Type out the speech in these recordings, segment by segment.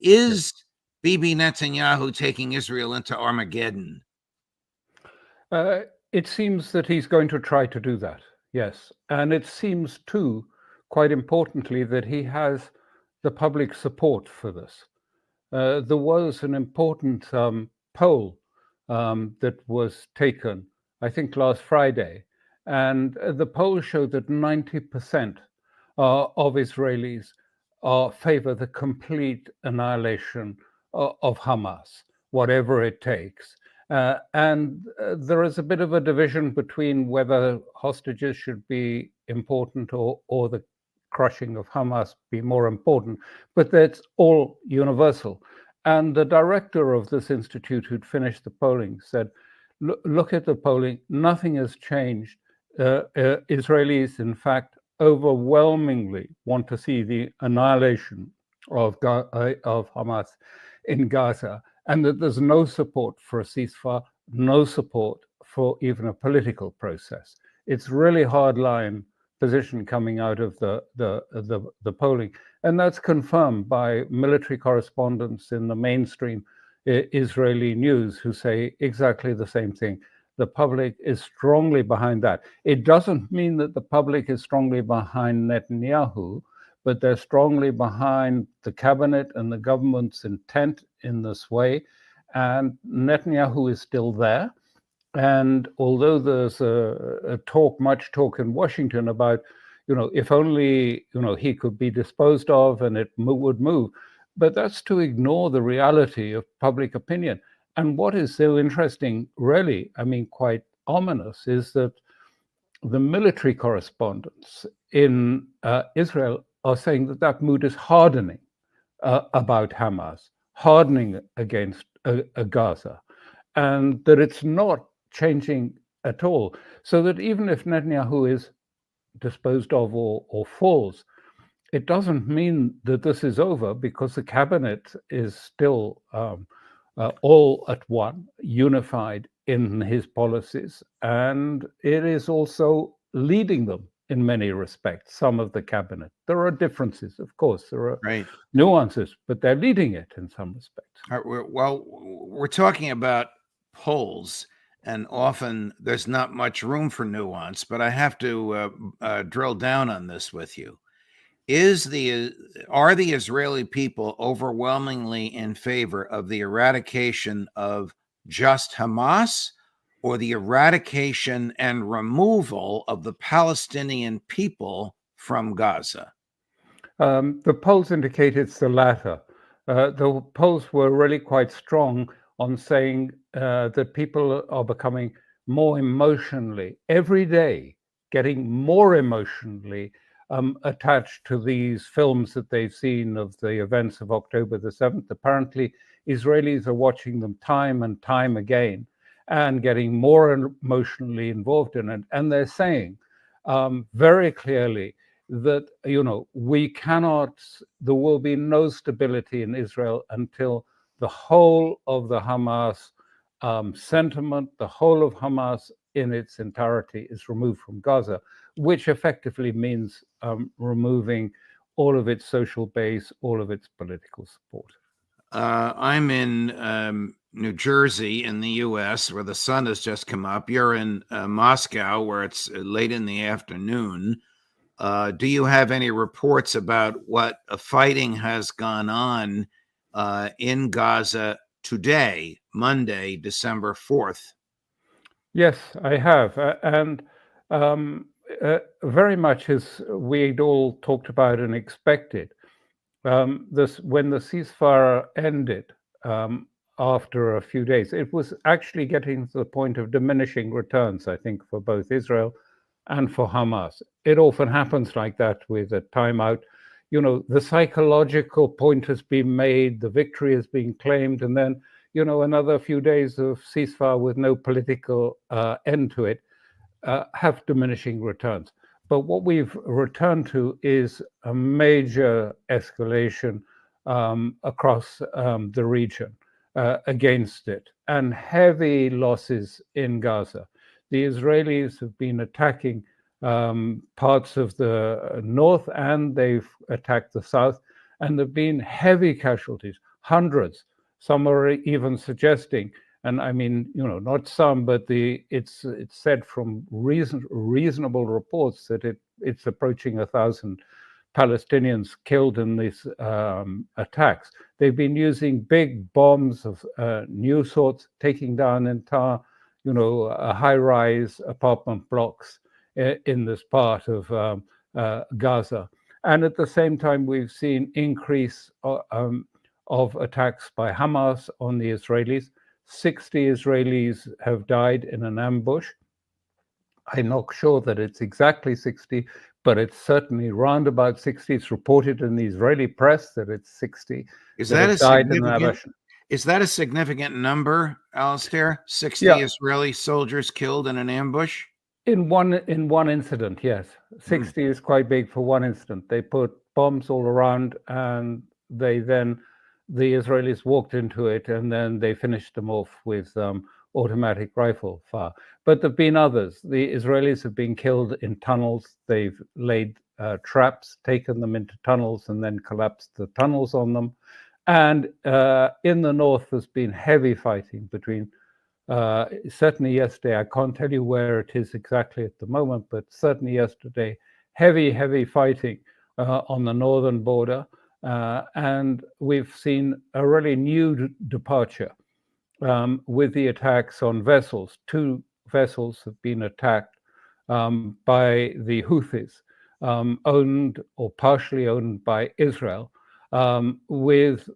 Is Bibi Netanyahu taking Israel into Armageddon? It seems that he's going to try to do that, yes. And it seems too, quite importantly, that he has the public support for this. There was an important poll that was taken, I think, last Friday, and the poll showed that 90% of Israelis favor the complete annihilation of Hamas, whatever it takes. And there is a bit of a division between whether hostages should be important or the crushing of Hamas be more important, but that's all universal. And the director of this institute who'd finished the polling said, look at the polling, nothing has changed. Israelis, in fact, overwhelmingly want to see the annihilation of Hamas in Gaza, and that there's no support for a ceasefire, no support for even a political process. It's really hardline position coming out of the polling, and that's confirmed by military correspondents in the mainstream Israeli news who say exactly the same thing. The public is strongly behind that. It doesn't mean that the public is strongly behind Netanyahu, but they're strongly behind the cabinet and the government's intent in this way. And Netanyahu is still there. And although there's much talk in Washington about, if only, he could be disposed of and it would move, but that's to ignore the reality of public opinion. And what is so interesting, really, quite ominous, is that the military correspondents in Israel are saying that mood is hardening about Hamas, hardening against Gaza, and that it's not changing at all. So that even if Netanyahu is disposed of or falls, it doesn't mean that this is over, because the cabinet is still all at one, unified in his policies, and it is also leading them in many respects, some of the cabinet. There are differences, of course, there are nuances, but they're leading it in some respects. Well, we're talking about polls, and often there's not much room for nuance, but I have to drill down on this with you. Are the Israeli people overwhelmingly in favor of the eradication of just Hamas, or the eradication and removal of the Palestinian people from Gaza? The polls indicate it's the latter. The polls were really quite strong on saying that people are becoming more emotionally, every day, getting more emotionally attached to these films that they've seen of the events of October the 7th. Apparently, Israelis are watching them time and time again and getting more emotionally involved in it. And they're saying very clearly that, there will be no stability in Israel until the whole of the Hamas sentiment, the whole of Hamas in its entirety is removed from Gaza, which effectively means removing all of its social base, all of its political support. I'm in New Jersey in the U.S., where the sun has just come up. You're in Moscow, where it's late in the afternoon. Do you have any reports about what fighting has gone on in Gaza today, Monday, December 4th? Yes, I have. And very much as we'd all talked about and expected, when the ceasefire ended after a few days, it was actually getting to the point of diminishing returns, I think, for both Israel and for Hamas. It often happens like that with a timeout. The psychological point has been made, the victory is being claimed, and then, another few days of ceasefire with no political end to it have diminishing returns. But what we've returned to is a major escalation across the region against it, and heavy losses in Gaza. The Israelis have been attacking parts of the north, and they've attacked the south, and there have been heavy casualties, hundreds. Some are even suggesting, and I mean, not some, but it's said from reasonable reports that it's approaching 1,000 Palestinians killed in these attacks. They've been using big bombs of new sorts, taking down entire, high-rise apartment blocks in this part of Gaza. And at the same time, we've seen increase of attacks by Hamas on the Israelis. 60 Israelis have died in an ambush. I'm not sure that it's exactly 60, but it's certainly round about 60. It's reported in the Israeli press that it's 60 Is that that a have died in that significant? ambush. Is that a significant number, Alistair? 60 Yeah. Israeli soldiers killed in an ambush? In one incident, yes. 60 is quite big for one incident. They put bombs all around, and the Israelis walked into it, and then they finished them off with automatic rifle fire. But there've been others. The Israelis have been killed in tunnels. They've laid traps, taken them into tunnels, and then collapsed the tunnels on them. And in the north, there's been heavy fighting between. Certainly yesterday, I can't tell you where it is exactly at the moment, but certainly yesterday, heavy fighting on the northern border. And we've seen a really new departure with the attacks on vessels. 2 vessels have been attacked by the Houthis, owned or partially owned by Israel, with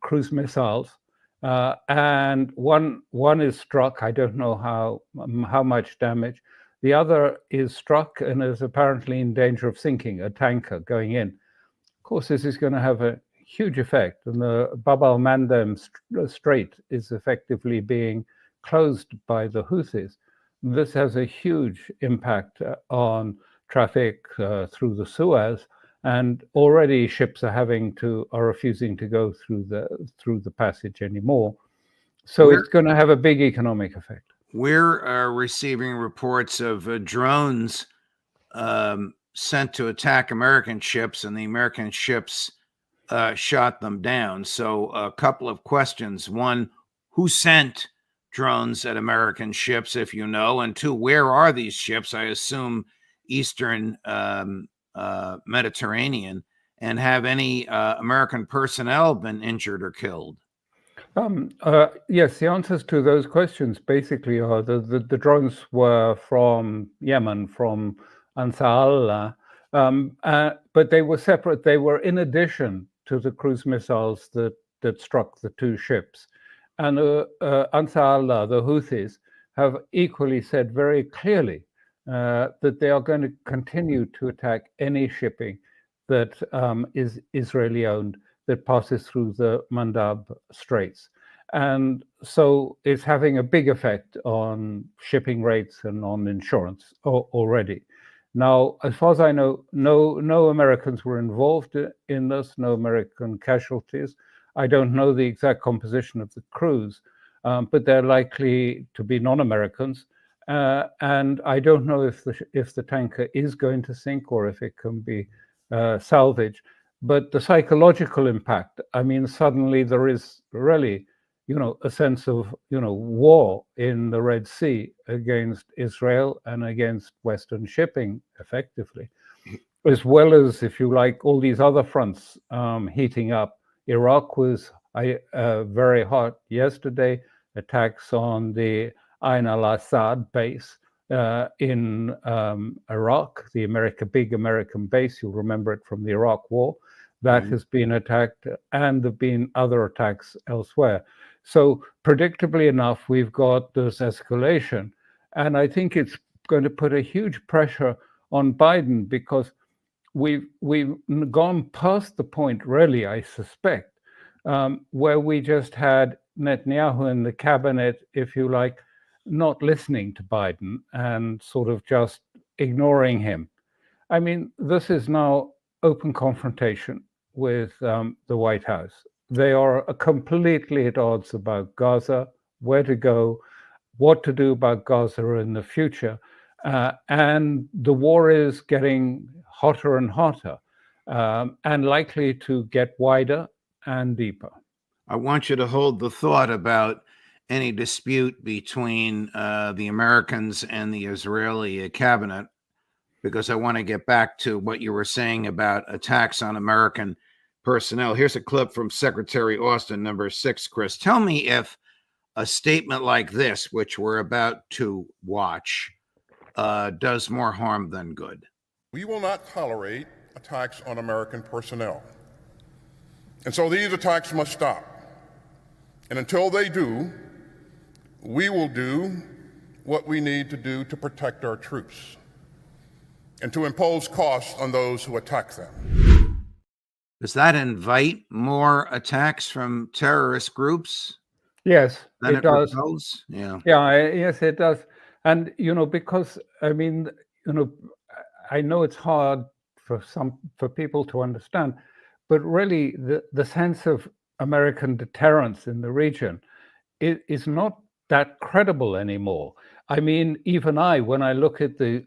cruise missiles. And one is struck. I don't know how much damage. The other is struck and is apparently in danger of sinking, a tanker going in. Of course, this is going to have a huge effect, and the Bab al-Mandeb Strait is effectively being closed by the Houthis. This has a huge impact on traffic through the Suez. And already ships are refusing to go through the passage anymore. So it's going to have a big economic effect. We're receiving reports of drones sent to attack American ships, and the American ships shot them down. So a couple of questions. One, who sent drones at American ships, if you know? And 2, where are these ships? I assume Eastern Mediterranean. And have any American personnel been injured or killed? Yes, the answers to those questions basically are the drones were from Yemen, from Ansar Allah, but they were separate. They were in addition to the cruise missiles that struck the 2 ships. And Ansar Allah, the Houthis, have equally said very clearly that they are going to continue to attack any shipping that is Israeli owned that passes through the Mandab Straits. And so it's having a big effect on shipping rates and on insurance already. Now, as far as I know, no Americans were involved in this, no American casualties. I don't know the exact composition of the crews, but they're likely to be non-Americans. And I don't know if the tanker is going to sink or if it can be salvaged. But the psychological impact, I mean, suddenly there is really, a sense of, war in the Red Sea against Israel and against Western shipping, effectively, as well as, if you like, all these other fronts heating up. Iraq was very hot yesterday, attacks on the Ain al-Assad base in Iraq, the big American base. You'll remember it from the Iraq War. That has been attacked, and there have been other attacks elsewhere. So predictably enough, we've got this escalation. And I think it's going to put a huge pressure on Biden, because we've gone past the point, really, I suspect, where we just had Netanyahu in the cabinet, if you like, not listening to Biden and sort of just ignoring him. I mean, this is now open confrontation with the White House. They are completely at odds about Gaza, where to go, what to do about Gaza in the future. And the war is getting hotter and hotter, and likely to get wider and deeper. I want you to hold the thought about any dispute between the Americans and the Israeli cabinet, because I want to get back to what you were saying about attacks on American personnel. Here's a clip from Secretary Austin, number 6, Chris. Tell me if a statement like this, which we're about to watch, does more harm than good. We will not tolerate attacks on American personnel. And so these attacks must stop. And until they do, we will do what we need to do to protect our troops and to impose costs on those who attack them. Does that invite more attacks from terrorist groups? Yes, Than it does. Repels? Yeah. Yes, it does. And, because, I know it's hard for people to understand, but really the sense of American deterrence in the region is not that credible anymore. I mean, even when I look at the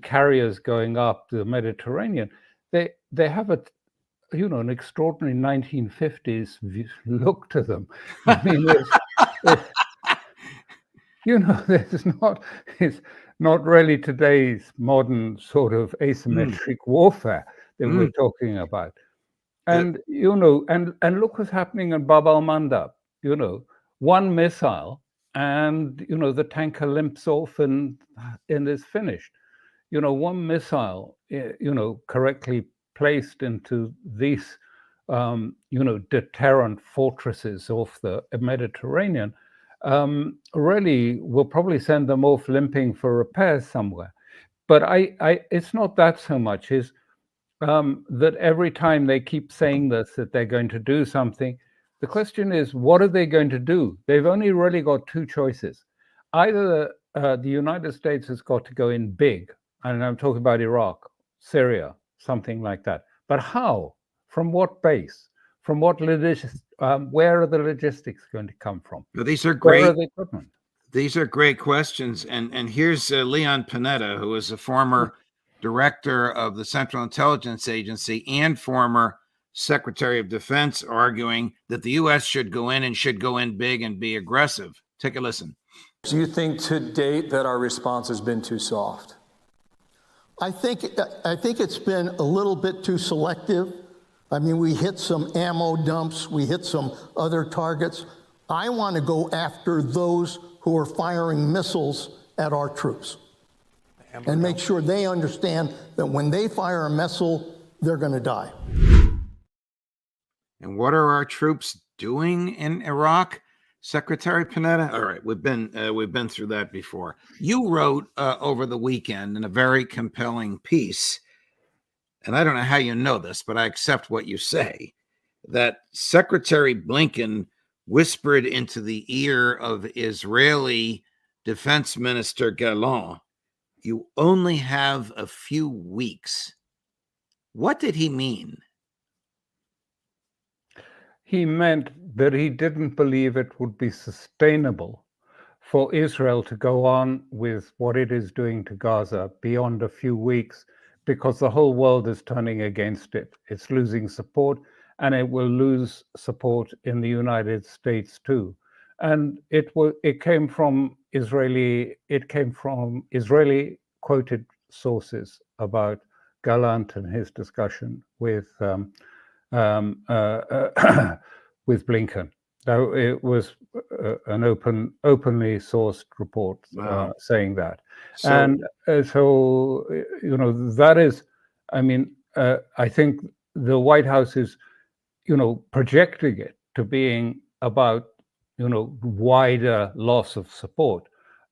carriers going up the Mediterranean, they have an extraordinary 1950s look to them. I mean, it's not really today's modern sort of asymmetric warfare that we're talking about. And, and look what's happening in Bab al-Mandab, one missile and, the tanker limps off and is finished. One missile, correctly placed into these, deterrent fortresses off the Mediterranean, really will probably send them off limping for repairs somewhere. But it's not that so much is that every time they keep saying this, that they're going to do something, the question is, what are they going to do? They've only really got two choices. Either the United States has got to go in big, and I'm talking about Iraq, Syria, something like that. But how? From what base? From what where are the logistics going to come from? Well, these are great. Where are the equipment? These are great questions. And here's Leon Panetta, who is a former director of the Central Intelligence Agency and former Secretary of Defense, arguing that the U.S. should go in and should go in big and be aggressive. Take a listen. Do you think to date that our response has been too soft? I think it's been a little bit too selective. I mean, we hit some ammo dumps, we hit some other targets. I want to go after those who are firing missiles at our troops and make sure they understand that when they fire a missile, they're going to die. And what are our troops doing in Iraq, Secretary Panetta? All right, we've been through that before. You wrote over the weekend in a very compelling piece, and I don't know how you know this, but I accept what you say, that Secretary Blinken whispered into the ear of Israeli Defense Minister Gallant, "You only have a few weeks." What did he mean? He meant that he didn't believe it would be sustainable for Israel to go on with what it is doing to Gaza beyond a few weeks, because the whole world is turning against it. It's losing support, and it will lose support in the United States too. And it came from Israeli quoted sources about Gallant and his discussion with with Blinken. Now, it was an openly sourced report saying that. So, and so, that is, I think the White House is, projecting it to being about, wider loss of support.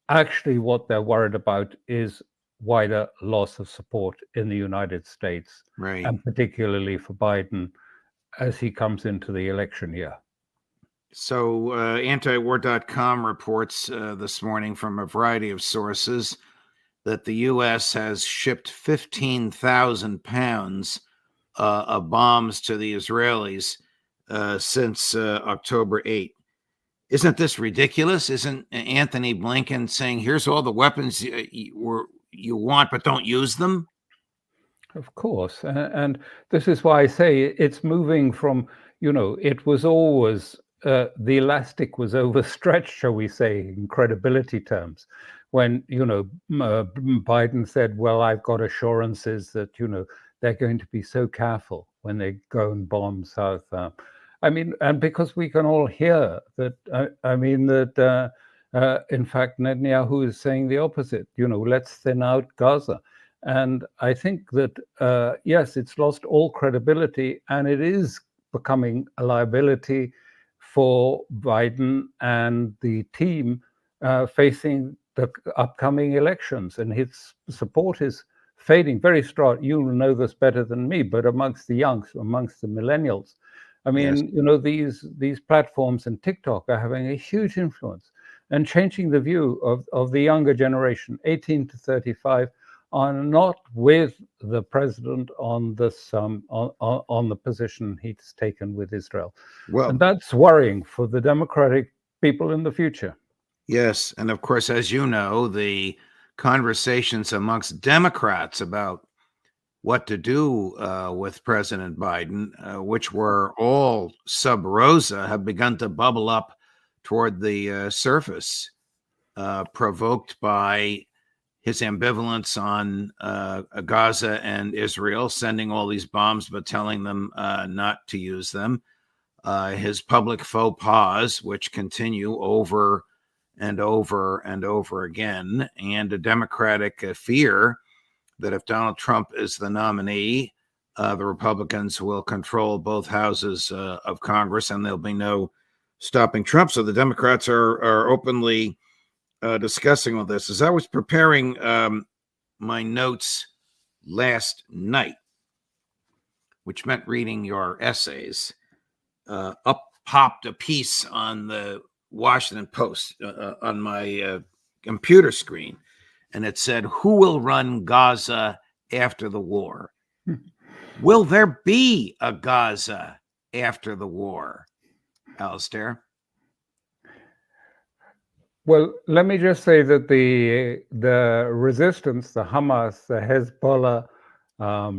Actually, what they're worried about is wider loss of support in the United States, right, and particularly for Biden as he comes into the election year. So antiwar.com reports this morning from a variety of sources that the U.S. has shipped 15,000 pounds of bombs to the Israelis since October 8th. Isn't this ridiculous? Isn't Anthony Blinken saying, here's all the weapons you want, but don't use them? Of course. And this is why I say it's moving from, it was always the elastic was overstretched, shall we say, in credibility terms, when Biden said, "Well, I've got assurances that they're going to be so careful when they go and bomb South." And because we can all hear that, in fact, Netanyahu is saying the opposite. Let's thin out Gaza. And I think that, yes, it's lost all credibility, and it is becoming a liability for Biden and the team facing the upcoming elections. And his support is fading very strong. You know this better than me, but amongst the youngs, amongst the millennials. These platforms and TikTok are having a huge influence and changing the view of the younger generation, 18 to 35, are not with the president on this on the position he's taken with Israel. Well, and that's worrying for the democratic people in the future. Yes, and of course, as you know, the conversations amongst Democrats about what to do with President Biden, which were all sub rosa, have begun to bubble up toward the surface, provoked by his ambivalence on Gaza and Israel, sending all these bombs but telling them not to use them, his public faux pas, which continue over and over and over again, and a Democratic fear that if Donald Trump is the nominee, the Republicans will control both houses of Congress, and there'll be no stopping Trump. So the Democrats are openly discussing all this. As I was preparing my notes last night, which meant reading your essays, up popped a piece on the Washington Post on my computer screen, and it said, "Who will run Gaza after the war?" Will there be a Gaza after the war, Alistair? Well, let me just say that the resistance, the Hamas, the Hezbollah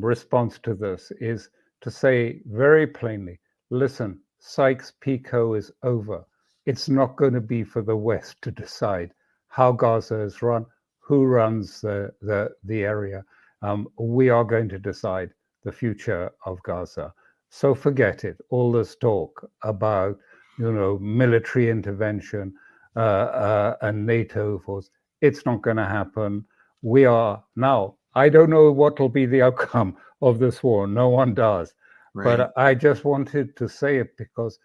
response to this is to say very plainly, listen, Sykes-Picot is over. It's not going to be for the West to decide how Gaza is run, who runs the area. We are going to decide the future of Gaza. So forget it. All this talk about, military intervention and NATO force, it's not going to happen. We are now. I don't know what will be the outcome of this war. No one does. Right. But I just wanted to say it because,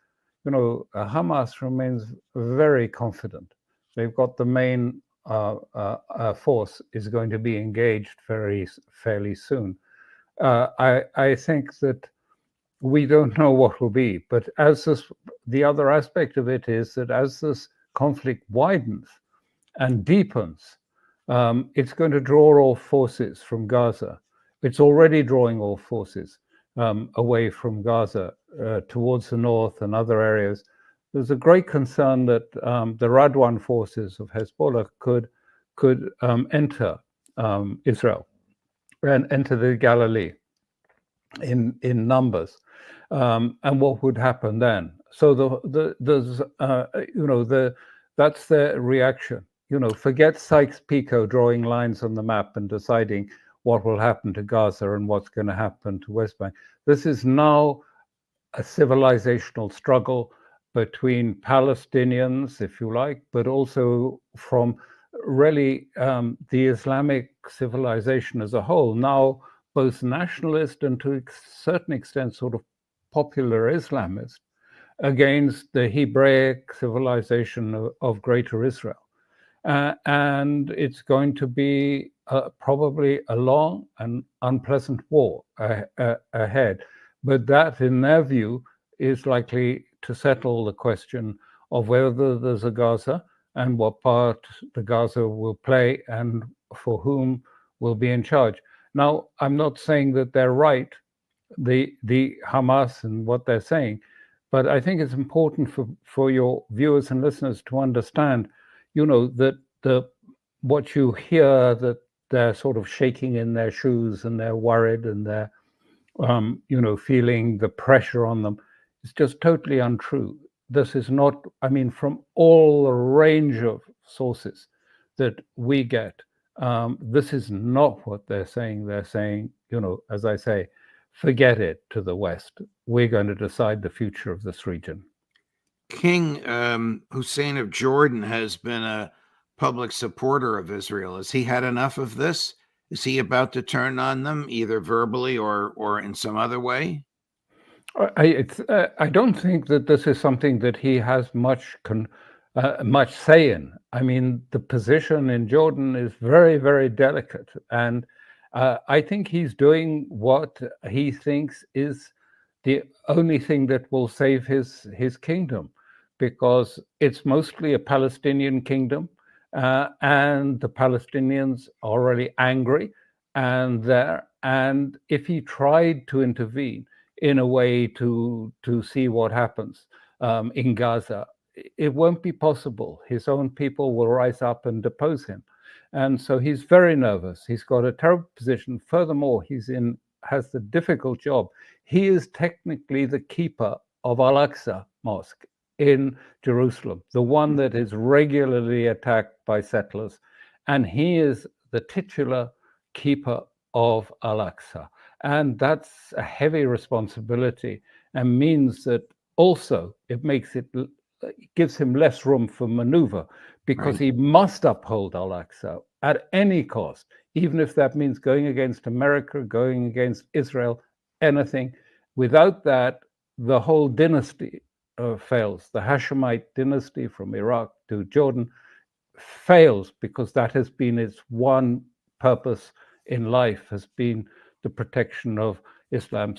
Hamas remains very confident. They've got the main force is going to be engaged fairly soon. I think that we don't know what will be, but the other aspect of it is that as this conflict widens and deepens, it's going to draw all forces from Gaza. It's already drawing all forces away from Gaza towards the north and other areas. There's a great concern that the Radwan forces of Hezbollah could enter Israel and enter the Galilee in numbers, and what would happen then? So that's their reaction. Forget Sykes-Picot drawing lines on the map and deciding what will happen to Gaza and what's going to happen to West Bank. This is now a civilizational struggle between Palestinians, if you like, but also from really the Islamic civilization as a whole, now both nationalist and to a certain extent sort of popular Islamist, against the Hebraic civilization of Greater Israel. And it's going to be probably a long and unpleasant war ahead. But that, in their view, is likely to settle the question of whether there's a Gaza and what part the Gaza will play and for whom will be in charge. Now, I'm not saying that they're right, the Hamas and what they're saying, but I think it's important for your viewers and listeners to understand, that what you hear, that they're sort of shaking in their shoes and they're worried and they're, feeling the pressure on them. It's just totally untrue. This is not, I mean, from all the range of sources that we get, this is not what they're saying. They're saying, as I say, forget it to the West. We're going to decide the future of this region. King Hussein of Jordan has been a public supporter of Israel. Has he had enough of this? Is he about to turn on them, either verbally or in some other way? I don't think that this is something that he has much say in. I mean, the position in Jordan is very, very delicate, and I think he's doing what he thinks is the only thing that will save his kingdom, because it's mostly a Palestinian kingdom, and the Palestinians are really angry, and if he tried to intervene in a way to see what happens in Gaza, it won't be possible. His own people will rise up and depose him. And so he's very nervous. He's got a terrible position. Furthermore, has the difficult job. He is technically the keeper of Al-Aqsa Mosque in Jerusalem, the one that is regularly attacked by settlers. And he is the titular keeper of Al-Aqsa. And that's a heavy responsibility, and means that also it gives him less room for maneuver, because Right. he must uphold Al-Aqsa at any cost, even if that means going against America, going against Israel, anything. Without that, the whole dynasty fails. The Hashemite dynasty from Iraq to Jordan fails, because that has been its one purpose in life, has been the protection of Islam.